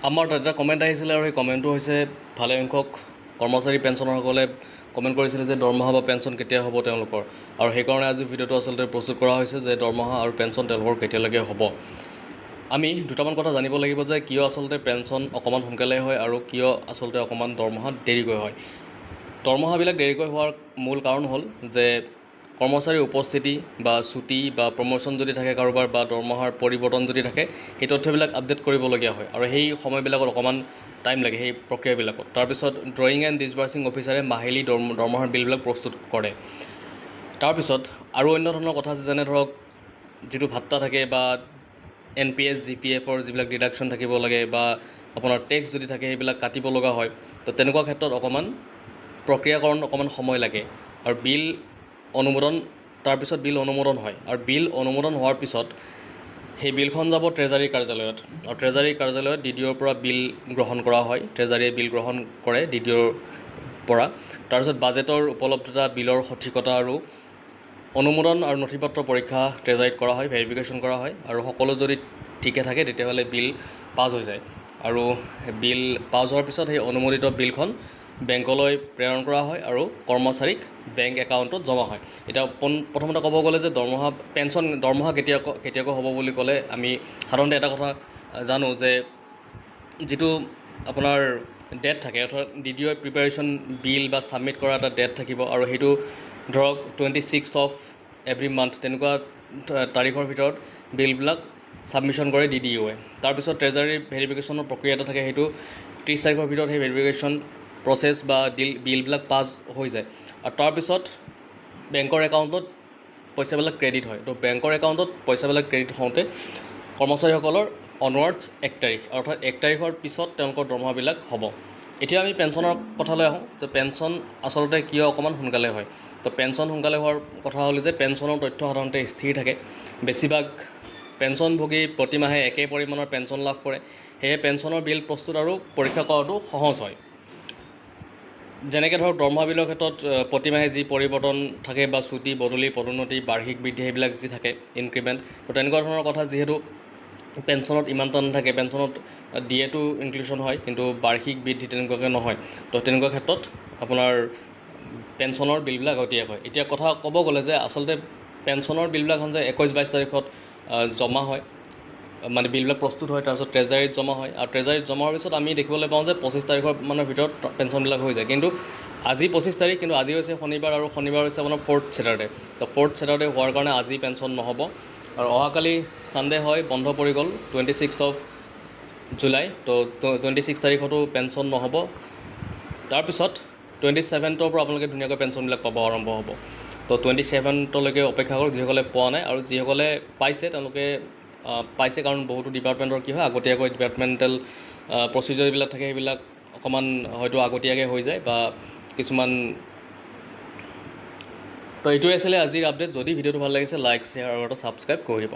আমাৰ তাত এটা কমেণ্ট আহিছিলে আৰু সেই কমেণ্টটো হৈছে ভালেসংখ্যক কৰ্মচাৰী পেঞ্চনাৰসকলে কমেণ্ট কৰিছিলে যে দৰমহা বা পেঞ্চন কেতিয়া হ'ব তেওঁলোকৰ, আৰু সেইকাৰণে আজি ভিডিঅ'টো আচলতে প্ৰস্তুত কৰা হৈছে যে দৰমহা আৰু পেঞ্চন তেওঁলোকৰ কেতিয়ালৈকে হ'ব। আমি দুটামান কথা জানিব লাগিব যে কিয় আচলতে পেঞ্চন অকণমান সোনকালে হয় আৰু কিয় আচলতে অকণমান দৰমহা দেৰিকৈ হয়। দৰমহাবিলাক দেৰিকৈ হোৱাৰ মূল কাৰণ হ'ল যে কৰ্মচাৰীৰ উপস্থিতি বা ছুটি বা প্ৰমোশ্যন যদি থাকে কাৰোবাৰ বা দৰমহাৰ পৰিৱৰ্তন যদি থাকে, সেই তথ্যবিলাক আপডেট কৰিবলগীয়া হয় আৰু সেই সময়বিলাকত অকণমান টাইম লাগে সেই প্ৰক্ৰিয়াবিলাকত। তাৰপিছত ড্ৰয়িং এণ্ড ডিছবাৰ্চিং অফিচাৰে মাহিলী দৰমহাৰ বিলবিলাক প্ৰস্তুত কৰে। তাৰপিছত আৰু অন্য ধৰণৰ কথা আছে, যেনে ধৰক যিটো ভাত্তা থাকে বা NPS GPFৰ যিবিলাক ডিডাকশ্যন থাকিব লাগে বা আপোনাৰ টেক্স যদি থাকে সেইবিলাক কাটিব লগা হয়। তো তেনেকুৱা ক্ষেত্ৰত অকণমান প্ৰক্ৰিয়াকৰণ অকণমান সময় লাগে আৰু বিল অনুমোদন, তাৰপিছত বিল অনুমোদন হয় আৰু বিল অনুমোদন হোৱাৰ পিছত সেই বিলখন যাব ট্ৰেজাৰী কাৰ্যালয়ত আৰু ট্ৰেজাৰী কাৰ্যালয়ত DDOৰ পৰা বিল গ্ৰহণ কৰা হয়। ট্ৰেজাৰীয়ে বিল গ্ৰহণ কৰে DDOৰ পৰা। তাৰপিছত বাজেটৰ উপলব্ধতা, বিলৰ সঠিকতা আৰু অনুমোদন আৰু নথিপত্ৰ পৰীক্ষা ট্ৰেজাৰীত কৰা হয়, ভেৰিফিকেশ্যন কৰা হয় আৰু সকলো যদি ঠিকে থাকে তেতিয়াহ'লে বিল পাছ হৈ যায় আৰু বিল পাছ হোৱাৰ পিছত সেই অনুমোদিত বিলখন বেংকলৈ প্ৰেৰণ কৰা হয় আৰু কৰ্মচাৰীক বেংক একাউণ্টত জমা হয়। এতিয়া প্ৰথমতে ক'ব গ'লে যে দৰমহা কেতিয়াকৈ হ'ব বুলি ক'লে আমি সাধাৰণতে এটা কথা জানো যে যিটো আপোনাৰ ডেট থাকে, অৰ্থাৎ DDOই প্ৰিপাৰেশ্যন বিল বা ছাবমিট কৰা এটা ডেট থাকিব আৰু সেইটো ধৰক 26th অফ এভৰি মান্থ তেনেকুৱা তাৰিখৰ ভিতৰত বিলবিলাক ছাবমিশ্যন কৰে DDOয়ে। তাৰপিছত ট্ৰেজাৰীৰ ভেৰিফিকেশ্যনৰ প্ৰক্ৰিয়া এটা থাকে, সেইটো 30 তাৰিখৰ ভিতৰত সেই ভেৰিফিকেশ্যন প্ৰচেছ বা বিলবিলাক পাছ হৈ যায় আৰু তাৰপিছত বেংকৰ একাউণ্টত পইচাবিলাক ক্ৰেডিট হয়। তো বেংকৰ একাউণ্টত পইচাবিলাক ক্ৰেডিট হওঁতে কৰ্মচাৰীসকলৰ অনৱাৰ্ডছ 1 তাৰিখ, অৰ্থাৎ 1 তাৰিখৰ পিছত তেওঁলোকৰ দৰমহাবিলাক হ'ব। এতিয়া আমি পেঞ্চনৰ কথালৈ আহোঁ যে পেঞ্চন আচলতে কিয় অকণমান সোনকালে হয়। তো পেঞ্চন সোনকালে হোৱাৰ কথা হ'ল যে পেঞ্চনৰ তথ্য সাধাৰণতে স্থিৰ থাকে। বেছিভাগ পেঞ্চনভোগী প্ৰতিমাহে একে পৰিমাণৰ পেঞ্চন লাভ কৰে, সেয়ে পেঞ্চনৰ বিল প্ৰস্তুত আৰু পৰীক্ষা কৰাটো সহজ হয়। যেনেকৈ ধৰক দৰমহা বিলৰ ক্ষেত্ৰত প্ৰতিমাহে যি পৰিৱৰ্তন থাকে বা ছুটি, বদলি, পদোন্নতি, বাৰ্ষিক বৃদ্ধি সেইবিলাক যি থাকে, ইনক্ৰিমেণ্ট, তো তেনেকুৱা ধৰণৰ কথা যিহেতু পেঞ্চনত ইমানটা নাথাকে, পেঞ্চনত DAটো ইনক্লুশ্যন হয় কিন্তু বাৰ্ষিক বৃদ্ধি তেনেকুৱাকৈ নহয়। তো তেনেকুৱা ক্ষেত্ৰত আপোনাৰ পেঞ্চনৰ বিলবিলাক আগতীয়াকৈ হয়। এতিয়া কথা ক'ব গ'লে যে আচলতে পেঞ্চনৰ বিলবিলাক যে 21-22 তাৰিখত জমা হয়, মানে বিলবিলাক প্ৰস্তুত হয়, তাৰপিছত ট্ৰেজাৰীত জমা হয় আৰু ট্ৰেজাৰীত জমা হোৱাৰ পিছত আমি দেখিবলৈ পাওঁ যে 25 তাৰিখৰ মানৰ ভিতৰত পেঞ্চনবিলাক হৈ যায়। কিন্তু আজি 25 তাৰিখ, কিন্তু আজি হৈছে শনিবাৰ আৰু শনিবাৰ হৈছে আপোনাৰ 4th ছেটাৰডে। তো 4th ছেটাৰডে হোৱাৰ কাৰণে আজি পেঞ্চন নহ'ব আৰু অহাকালি ছানডে হয়, বন্ধ পৰি গ'ল 26th অফ জুলাই। তো 26 তাৰিখতো পেঞ্চন নহ'ব। তাৰপিছত 27ৰ পৰা আপোনালোকে ধুনীয়াকৈ পেঞ্চনবিলাক পাব আৰম্ভ হ'ব। তো 27লৈকে অপেক্ষা কৰক যিসকলে পোৱা নাই, আৰু যিসকলে পাইছে তেওঁলোকে পাইছে কাৰণ বহুতো ডিপাৰ্টমেণ্টৰ কি হয় আগতীয়াকৈ ডিপাৰ্টমেণ্টেল প্ৰচিডিউৰবিলাক থাকে, সেইবিলাক অকণমান হয়তো আগতীয়াকৈ হৈ যায় বা কিছুমান। তো এইটোৱে আছিলে আজিৰ আপডেট। যদি ভিডিঅ'টো ভাল লাগিছে লাইক, শ্বেয়াৰ আৰু এটা ছাবস্ক্ৰাইব কৰি দিব।